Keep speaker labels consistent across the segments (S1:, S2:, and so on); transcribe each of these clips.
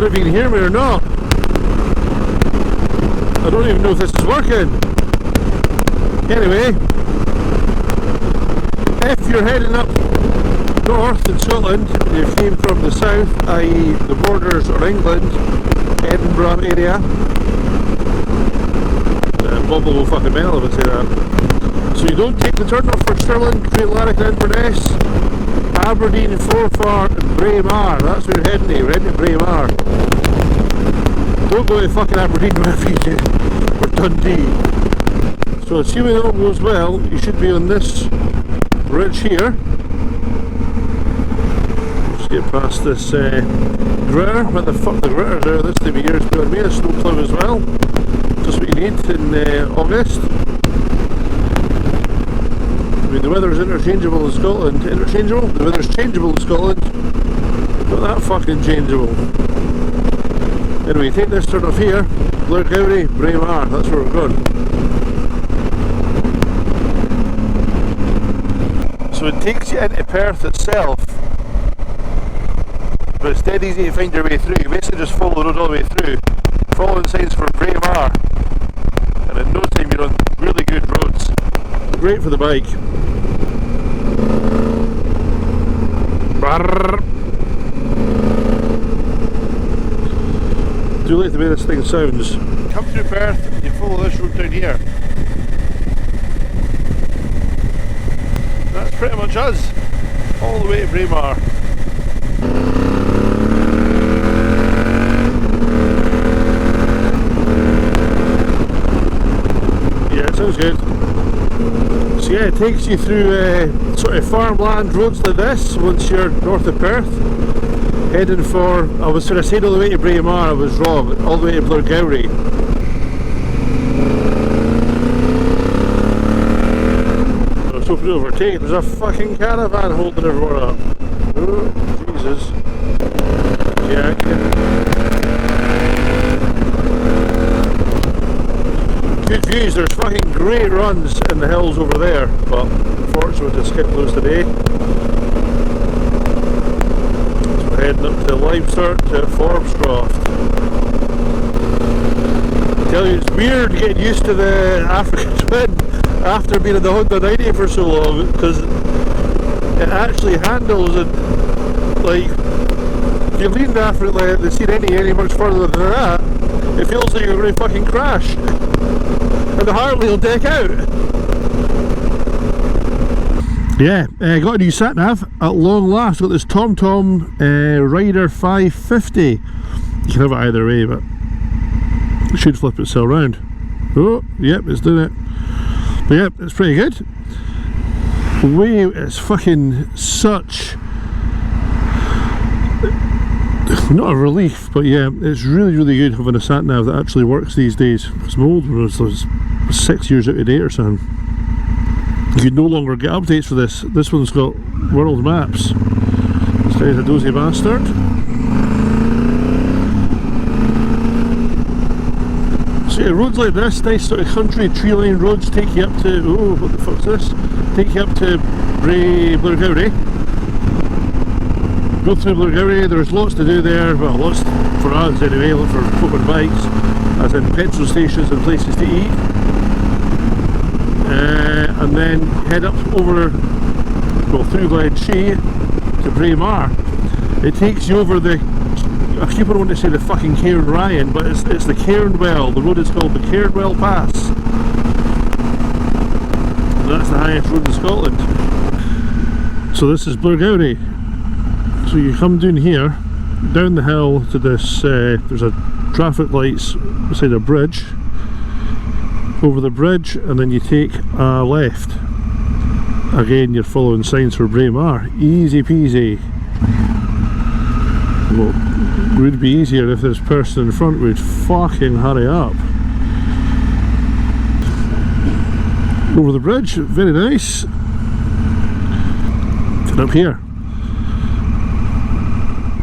S1: don't know if you can hear me or not. I don't even know if this is working. Anyway, if you're heading up north in Scotland, you came from the south, i.e. the borders of England, Edinburgh area. Bubble will fucking mental if I say that. So you don't take the turn off for Stirling, Great Lanark and Inverness, Aberdeen, Forfar and Braemar. That's where you're heading to, we're heading to Braemar. Don't go to fucking Aberdeen wherever you do, or Dundee. So assuming all goes well, you should be on this bridge here. Just get past this gritter. What the fuck the gritters are this time of year? It's been me a snowplough as well. Just what you need in August. I mean, the weather's interchangeable in Scotland. Interchangeable? The weather's changeable in Scotland. Not that fucking changeable. Anyway, take this turn off here. Blairgowrie, Braemar. That's where we're going. So it takes you into Perth itself, but it's dead easy to find your way through. You basically just follow the road all the way through, following signs for Braemar, and in no time you're on really good roads. Great for the bike. Brrr. Do you like the way this thing sounds? Come through Perth and you follow this road down here. That's pretty much us, all the way to Braemar. Yeah, it sounds good. So yeah, it takes you through sort of farmland roads like this once you're north of Perth. Heading for, I was sort of saying all the way to Braemar, I was wrong, all the way to Blairgowrie. So if we overtake, there's a fucking caravan holding everyone up. Oh, Jesus. Yeah, good views, there's fucking great runs in the hills over there, but unfortunately to skip those today. So we're heading up to Leibstart to Forbescroft. I tell you, it's weird getting used to the African Twin after being in the Honda 90 for so long, because it actually handles it like, if you lean after it like the Scenic any much further than that, it feels like you're going to fucking crash and the Harley will deck out. Yeah, got a new sat nav at long last. Got this TomTom Rider 550. You can have it either way, but it should flip itself round. Oh, yep, it's doing it. But yep, it's pretty good. It's fucking such, not a relief, but yeah, it's really, really good having a sat nav that actually works these days. Because my old one was 6 years out of date or something. You can no longer get updates for this. This one's got world maps. This guy's a dozy bastard. So yeah, roads like this, nice sort of country tree-lined roads, take you up to, oh, what the fuck's this? Take you up to Blairgowrie. Go through Blairgowrie, there's lots to do there, well, lots for us anyway, lots for folk on bikes, as in petrol stations and places to eat. And then head up over, well, through Glenshee to Braemar. It takes you over the, I keep on wanting to say the fucking Cairnwell, but it's the Cairnwell. The road is called the Cairnwell Pass. And that's the highest road in Scotland. So this is Blairgowrie. So you come down here, down the hill to this, there's a traffic lights beside a bridge. Over the bridge, and then you take a left. Again, you're following signs for Braemar. Easy peasy. Well, it would be easier if this person in front would fucking hurry up. Over the bridge, very nice. And up here.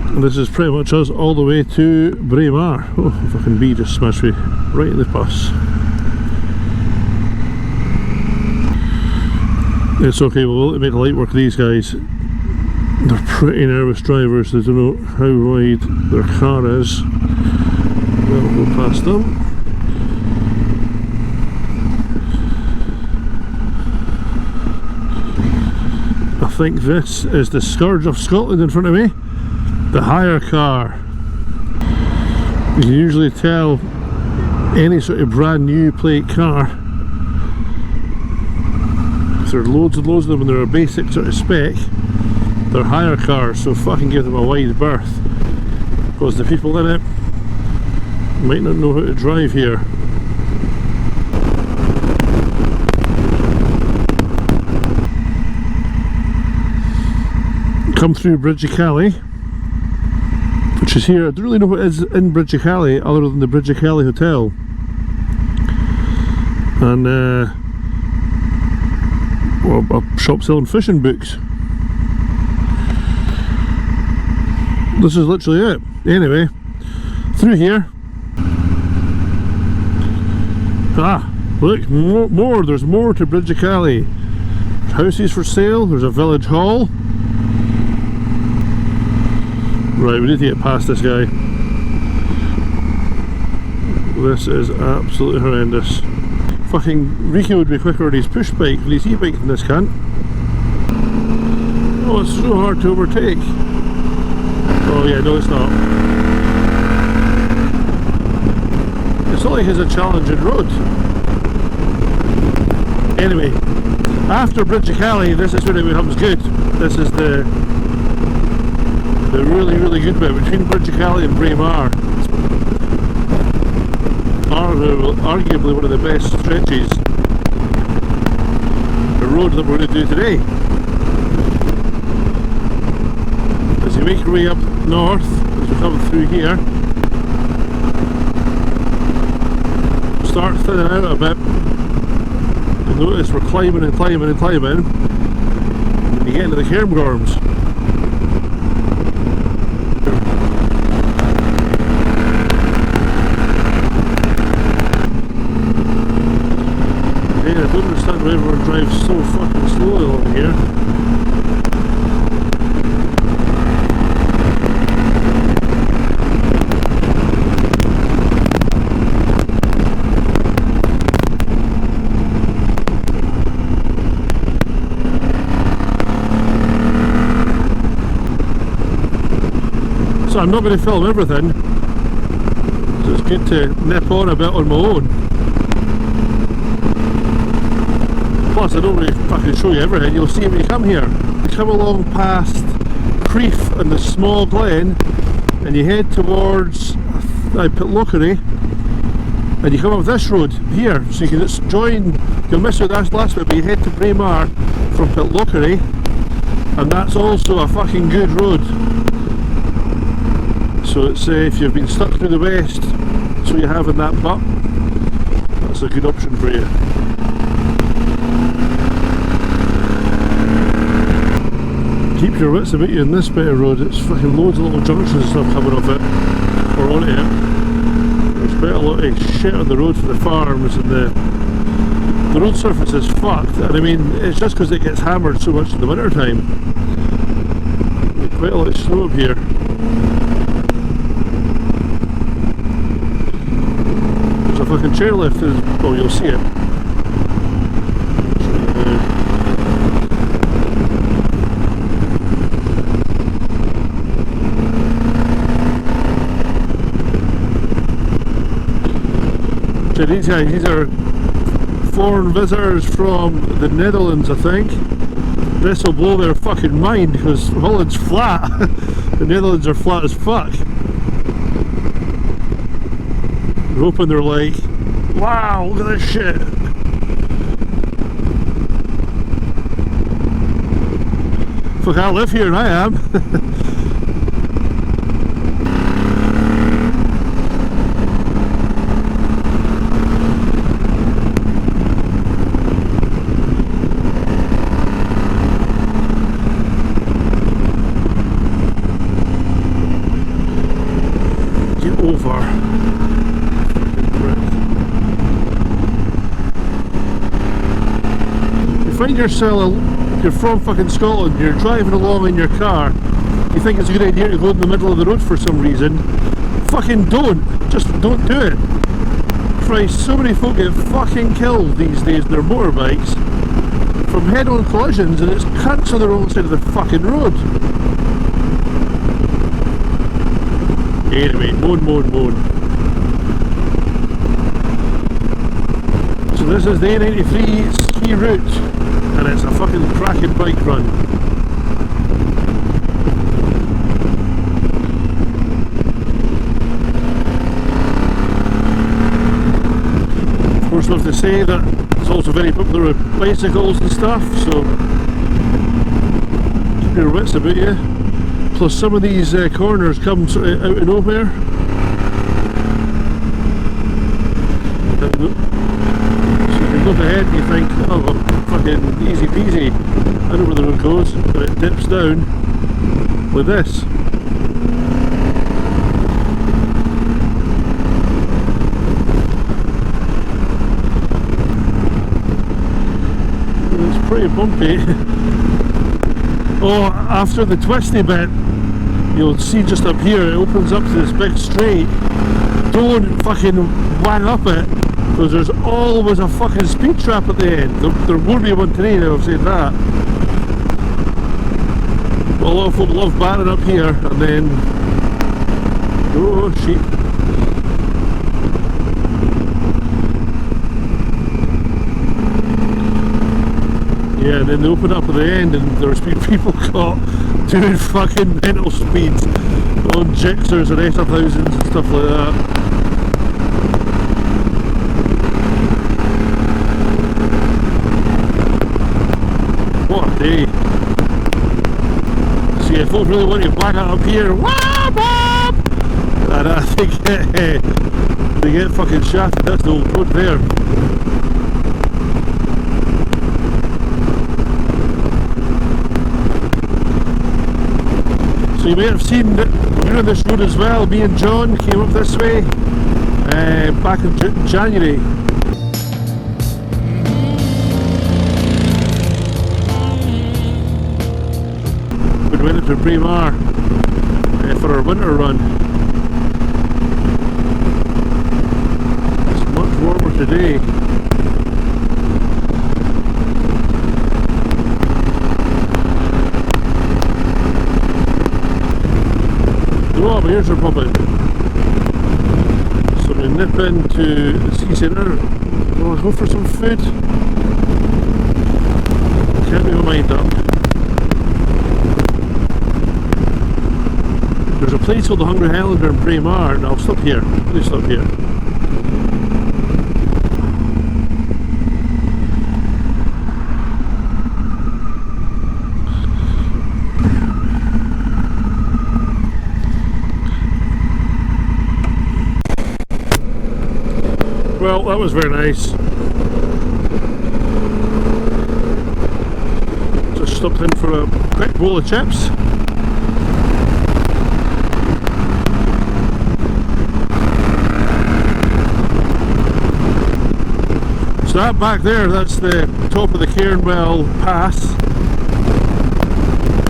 S1: And this is pretty much us all the way to Braemar. Oh, fucking bee just smashed me right in the bus. It's okay, we'll make the light work of these guys. They're pretty nervous drivers, they don't know how wide their car is. We'll go past them. I think this is the scourge of Scotland in front of me. The hire car. You can usually tell any sort of brand new plate car. There are loads and loads of them and they're a basic sort of spec. They're hire cars, so fucking give them a wide berth, because the people in it might not know how to drive here. Come through Bridgecally, which is here. I don't really know what is in Bridgecally other than the Bridgecally Hotel. And well, a shop selling fishing books. This is literally it. Anyway, through here. Ah, look, more. There's more to Bridgecally. Houses for sale. There's a village hall. Right, we need to get past this guy. This is absolutely horrendous. Fucking Rico would be quicker on his push bike than his e-bike than this cunt. Oh, it's so hard to overtake. Oh yeah, no it's not. It's not like it's a challenging road. Anyway, after Bridgecally, this is when it becomes good. This is the really, really good bit between Bridgecally and Braemar. Arguably one of the best stretches. The road that we're going to do today. As you make your way up north, as we come through here, start thinning out a bit. You'll notice we're climbing and climbing and climbing, and you get into the Cairngorms. Yeah, I don't understand why everyone drives so fucking slowly along here. So I'm not going to film everything, so it's good to nip on a bit on my own. Plus I don't really fucking show you everything. You'll see when you come here. You come along past Creef and the small glen and you head towards Pitlochry and you come up this road here, so you can just join. You'll miss out that last bit, but you head to Braemar from Pitlochry and that's also a fucking good road. So it's if you've been stuck through the west, so you have in that butt, that's a good option for you. Keep your wits about you in this bit of road. It's fucking loads of little junctions and stuff coming off it, or onto it. There's quite a lot of shit on the road for the farms, and the road surface is fucked. And I mean, it's just because it gets hammered so much in the winter time. Quite a lot of snow up here. There's a fucking chairlift. Oh, you'll see it. These are foreign visitors from the Netherlands, I think. This will blow their fucking mind because Holland's flat. The Netherlands are flat as fuck. I'm hoping they're like, wow, look at this shit. Fuck, I live here and I am. Over. You find yourself if you're from fucking Scotland, you're driving along in your car, you think it's a good idea to go in the middle of the road for some reason, fucking don't. Just don't do it. Christ, so many folk get fucking killed these days in their motorbikes from head-on collisions, and it's cunts on the wrong side of the fucking road. Anyway, moan. So this is the A93 ski route, and it's a fucking cracking bike run. Of course, I have to say that it's also very popular with bicycles and stuff, so keep your wits about you. Plus some of these corners come sort of out of nowhere. So you can look ahead and you think, oh well, fucking easy peasy, I know where the road goes, but it dips down like this. It's pretty bumpy. Oh, after the twisty bit, you'll see just up here, it opens up to this big straight. Don't fucking wang up it, because there's always a fucking speed trap at the end. There won't be one today now, I've said that. Well, a lot of folk love batting up here, and then... oh, sheep. Yeah, and then they open up at the end and there's been people caught doing fucking mental speeds on Gixxers and S1000s and stuff like that. What a day. So yeah, folks really want to black out up here, wah, wah! And I think they get fucking shafted. That's the old road there. So you may have seen that we're on this road as well. Me and John came up this way back in January. We went up to Braemar for our winter run. It's much warmer today. Oh, my ears are bubbling. So we nip into the city centre. Will I go for some food? Can't make my mind up. There's a place called the Hungry Highlander in Braemar, and I'll stop here. Please stop here. Well, that was very nice. Just stopped in for a quick bowl of chips. So that back there, that's the top of the Cairnwell pass.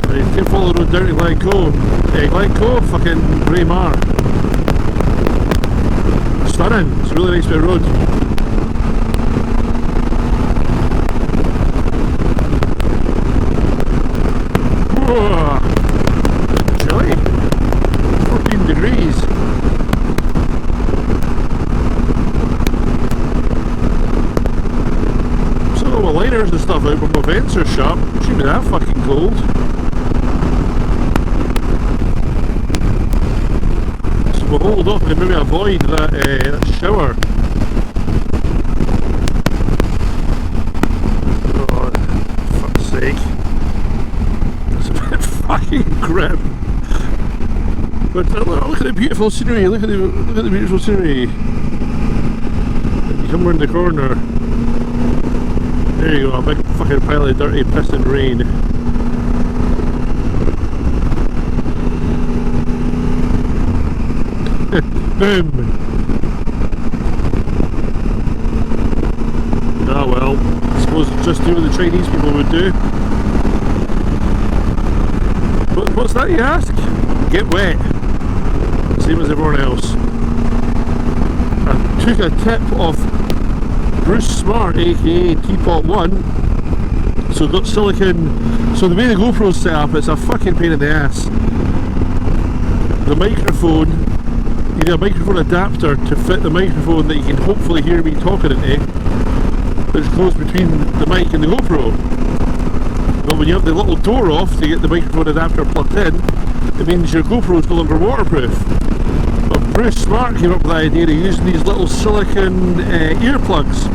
S1: And you can follow the road down to Lecht, fucking Braemar. Stunning, it's a really nice bit of road. Whoa, chilly, 14 degrees. So my liners and stuff out, but my vents are shut. It shouldn't be that fucking cold. We'll hold up and maybe avoid that shower. Oh, fuck's sake. It's a bit fucking grim. But look at the beautiful scenery, look at the beautiful scenery. You come around the corner. There you go, a big fucking pile of dirty piss and rain. Boom! Ah well, I suppose just do what the Chinese people would do. What's that, you ask? Get wet. Same as everyone else. I took a tip off Bruce Smart, aka Teapot 1. So got silicon. So the way the GoPro's set up, it's a fucking pain in the ass. The microphone, you need a microphone adapter to fit the microphone that you can hopefully hear me talking into, which goes between the mic and the GoPro. But when you have the little door off to get the microphone adapter plugged in, it means your GoPro is no longer waterproof. But Bruce Smart came up with the idea of using these little silicon earplugs.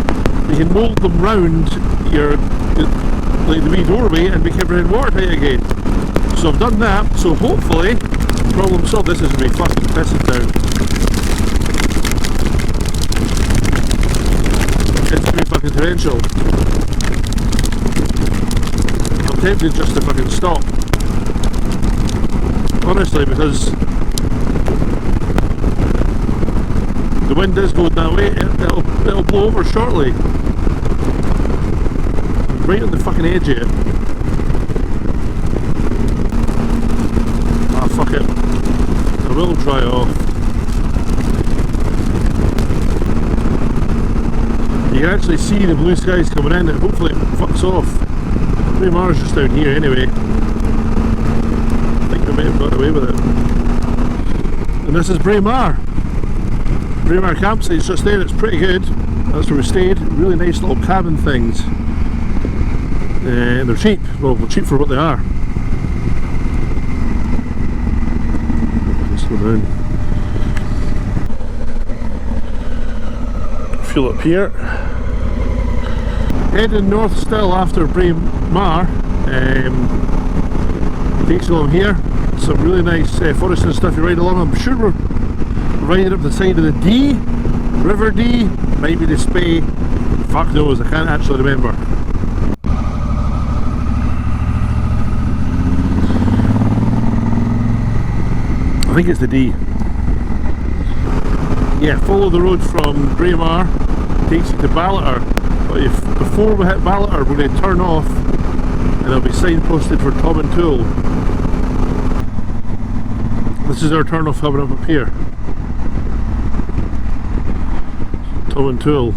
S1: You can mould them round your, like the wee doorway, and make everything watertight again. So I've done that, so hopefully, problem solved. This is going to be fucking pissing down. It's going to be fucking torrential. I'm tempted just to fucking stop. Honestly, because the wind is going that way, it'll blow over shortly. I'm right on the fucking edge of it. Ah, fuck it. I will dry off. You can actually see the blue skies coming in, and hopefully it fucks off. Braemar's just down here anyway. I think we may have got away with it. And this is Braemar. Braemar campsite's just there, it's pretty good. That's where we stayed. Really nice little cabin things. And they're cheap. Well, they're cheap for what they are. Slow down. Fuel up here. Heading north still after Braemar. Takes along here. Some really nice forest and stuff you ride along. I'm sure we're riding up the side of the Dee, River Dee, might be the Spey. Fuck knows, I can't actually remember. I think it's the D. Yeah, follow the road from Braemar, takes you to Ballater. But if before we hit Ballater, we're going to turn off, and it'll be signposted for Tom and Tool. This is our turn off coming up here. Tom and Tool.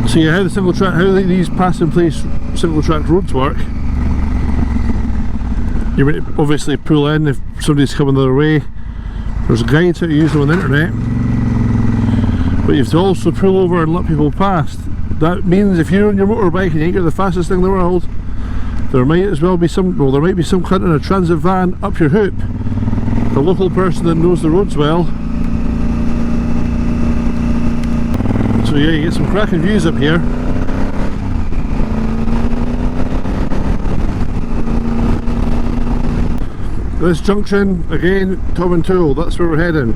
S1: So yeah, how the single track, how these pass in place single track roads work. You're going to obviously pull in if somebody's coming the other way. There's guides how to use them on the internet, but you have to also pull over and let people pass. That means if you're on your motorbike and you ain't got the fastest thing in the world, there might as well be some, well, there might be some cunt in a transit van up your hoop, a local person that knows the roads well. So yeah, you get some cracking views up here. This junction, again, Tom and Tool, that's where we're heading.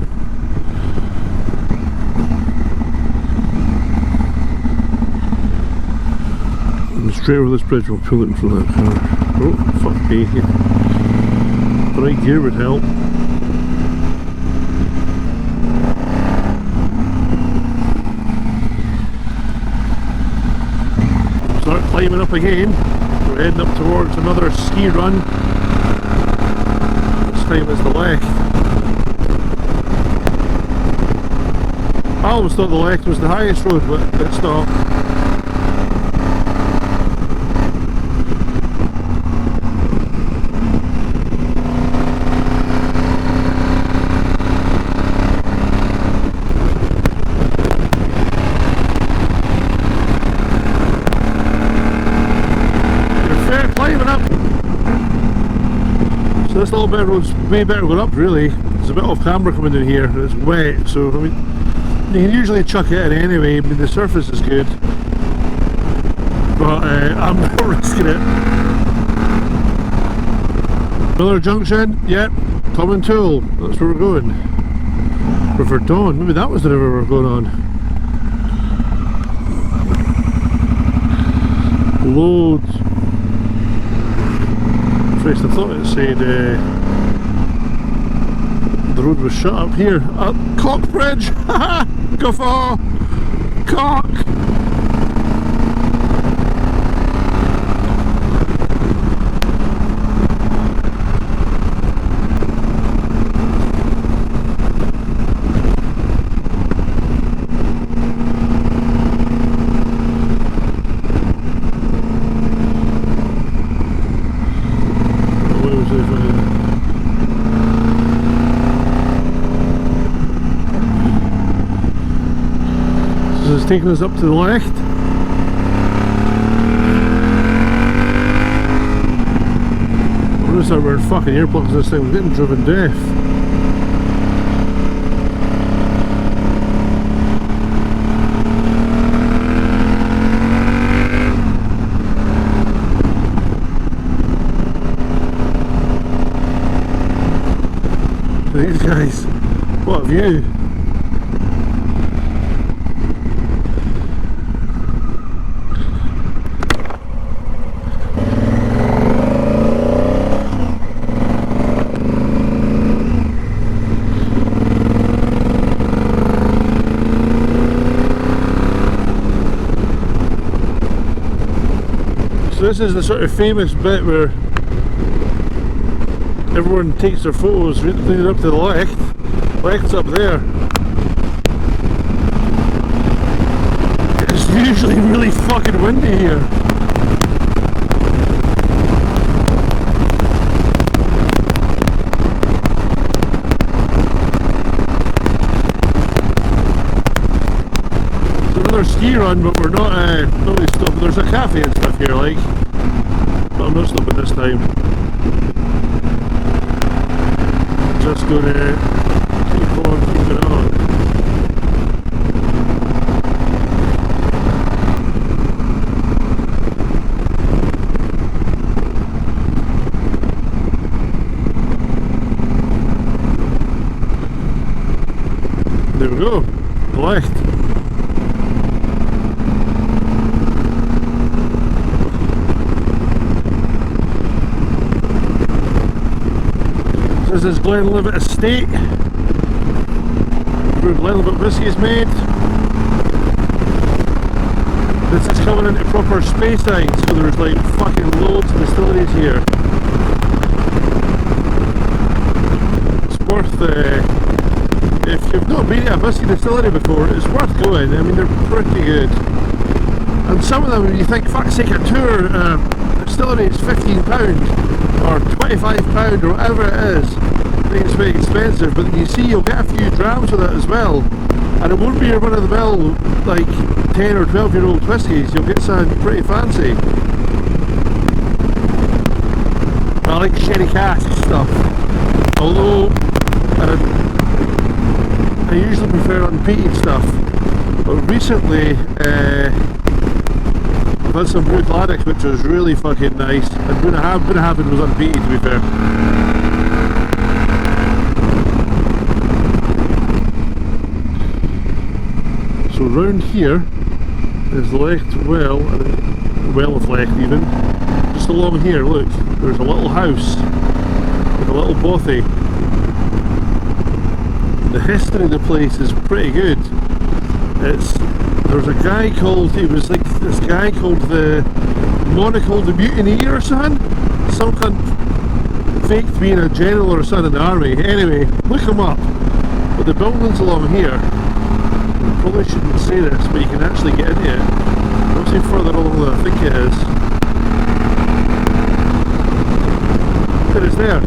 S1: And straight over this bridge, we'll pull it in front of that car. Oh, fuck me. The right gear would help. Start climbing up again. We're heading up towards another ski run. This time it's the Lecht. I always thought the Lecht was the highest road, but it's not. So this little bit of road's way better going up, really. There's a bit off camera coming in here, and it's wet, so I mean, you can usually chuck it in anyway. I mean, the surface is good, but I'm not risking it. Another junction, yep, Tom and Tool, that's where we're going. River Dawn, maybe that was the river we're going on. Loads. First I thought it said the the road was shut up here. Cockbridge! Haha! Guffaw! Cock! This is taking us up to the Lecht. What is that weird fucking earplugs this thing? We're getting driven deaf. These guys, what a view. So this is the sort of famous bit where everyone takes their photos leading up to the Lecht. Lecht's up there. It's usually really fucking windy here. It's another ski run, but we're not really stopping. There's a cafe and stuff here, like, but I'm not stopping this time. Just gonna keep on keeping on. There we go, Lecht. This is Glenlivet Estate, where Glenlivet whiskey is made. This is coming into proper Speyside, so there's like fucking loads of distilleries here. It's worth, if you've not been to a whiskey distillery before, it's worth going. I mean, they're pretty good. And some of them, you think, fuck's sake, a tour distillery is £15 or £25 or whatever it is. I think it's very expensive, but you see you'll get a few drams with it as well, and it won't be your run of the mill like 10 or 12-year-old whiskies. You'll get something pretty fancy. I like sherry cask stuff, although I usually prefer unpeated stuff, but recently I've had some brewed Laddick which was really fucking nice, and Bunnahabhain was unpeated, to be fair. So round here is Lecht Well, Well of Lecht even. Just along here, look, there's a little house with a little bothy. The history of the place is pretty good. There's a guy called, he was like this guy called the Monocle the Mutineer or something. Some cunt faked being a general or something in the army. Anyway, look him up. But the buildings along here, I probably shouldn't say this, but you can actually get into it. I'll say further along than I think it is. There it is there.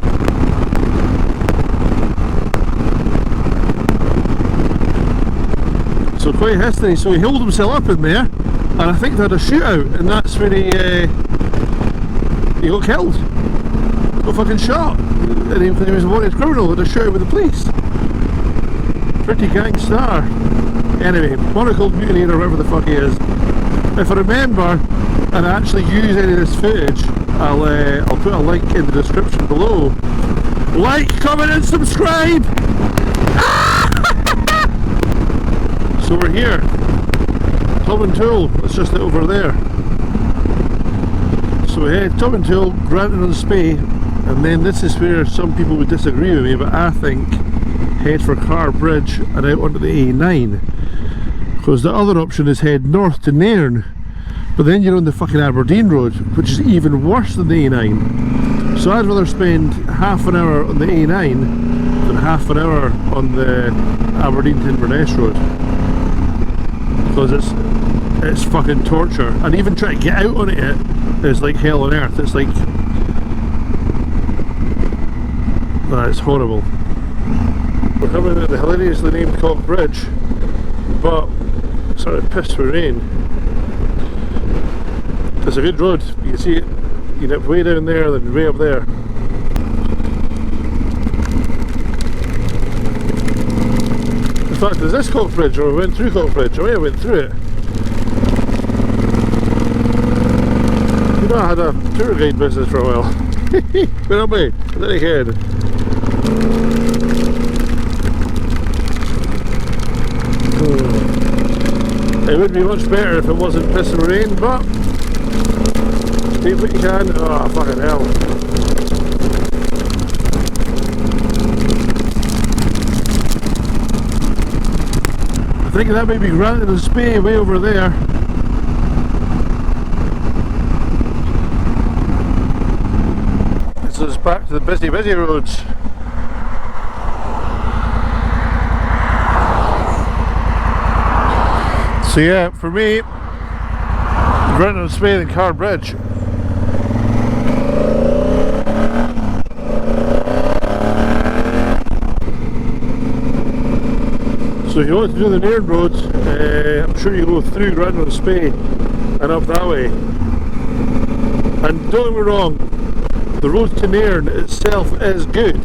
S1: So quite history. So he held himself up in there, and I think they had a shootout, and that's when he got killed. Got fucking shot. And he was a wanted criminal, had a shootout with the police. Pretty gangster. Anyway, Monocle Mutineer or whatever the fuck he is. If I remember and I actually use any of this footage, I'll put a link in the description below. Like, comment and subscribe! So we're here. Tub and Tool, it's just over there. So we head Tub and Tool, Granton on Spey, and then this is where some people would disagree with me, but I think head for Car Bridge and out onto the A9. Because the other option is head north to Nairn, but then you're on the fucking Aberdeen road, which is even worse than the A9. So I'd rather spend half an hour on the A9 than half an hour on the Aberdeen to Inverness road. Because it's fucking torture. And even trying to get out on it is like hell on earth. It's like... it's horrible. We're coming at the hilariously named Cock Bridge, but sort of pissed with rain. It's a good road, you can see it, you get way down there then way up there. In fact, is this Cock Bridge, or we went through Cock Bridge? I may have went through it. You know, I had a tour guide business for a while. Where am I? There again. It would be much better if it wasn't pissing rain, but take what you can. Oh, fucking hell. I think that may be Granton and Spey way over there. This is back to the busy roads. So yeah, for me, Granton and Spey and Car Bridge. So if you want to do the Nairn road, I'm sure you go through Granton and Spey and up that way. And don't get me wrong, the road to Nairn itself is good,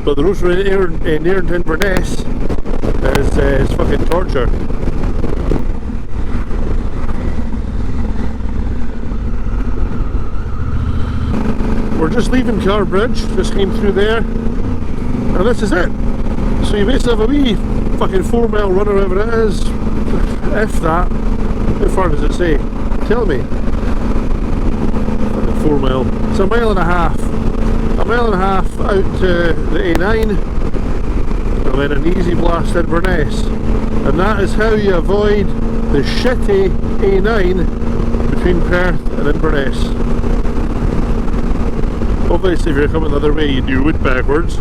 S1: but the road from Nairn to Inverness is fucking torture. We're just leaving Car Bridge, just came through there, and this is it. So you basically have a wee fucking 4 mile run or whatever it is, if that. How far does it say? Tell me. Fucking 4 mile. It's a mile and a half. A mile and a half out to the A9, and then an easy blast Inverness. And that is how you avoid the shitty A9 between Perth and Inverness. Obviously if you're coming the other way you do it backwards.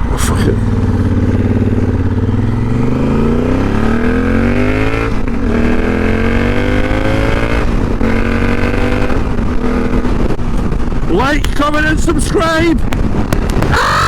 S1: Oh fuck it. Like, comment and subscribe! Ah!